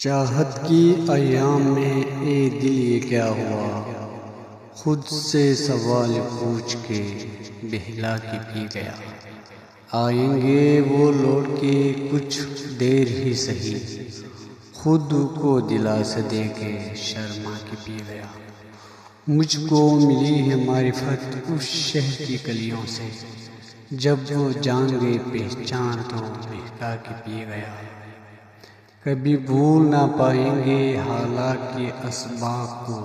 چاہت کی ایام میں اے دل یہ کیا ہوا، خود سے سوال پوچھ کے بہلا کے پی گیا۔ آئیں گے وہ لوٹ کے کچھ دیر ہی سہی، خود کو دلاسا دے کے شرما کے پی گیا۔ مجھ کو ملی ہے معرفت اس شہر کی گلیوں سے، جب وہ جان گئے پہچان تو بہلا کے پی گیا۔ کبھی بھول نہ پائیں گے حالات کے اسباق کو،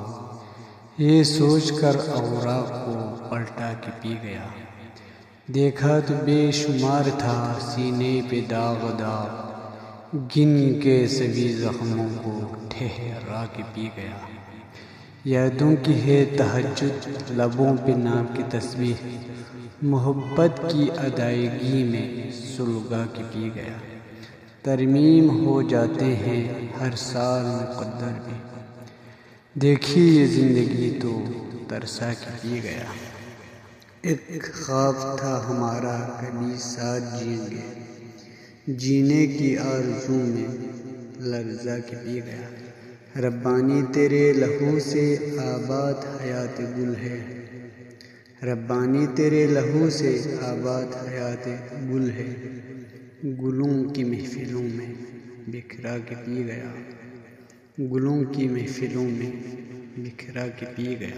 یہ سوچ کر اوراق کو پلٹا کے پی گیا۔ دیکھا تو بے شمار تھا سینے پہ داغ داغ، گن کے سبھی زخموں کو ٹھہرا کے پی گیا۔ یادوں کی ہے تہجد لبوں پہ نام کی تسبیح، محبت کی ادائیگی میں سلگا کے پی گیا۔ ترمیم ہو جاتے ہیں ہر سال مقدر بھی، دیکھی یہ زندگی تو ترسا کے پی گیا۔ ایک خواب تھا ہمارا کبھی ساتھ جئیں گے، جینے کی آرزو میں لرزا کے پی گیا۔ ربانی تیرے لہو سے آباد حیات گل ہے، ربانی تیرے لہو سے آباد حیات گل ہے، گلوں کی محفلوں میں بکھرا کے پی گیا، گلوں کی محفلوں میں بکھرا کے پی گیا۔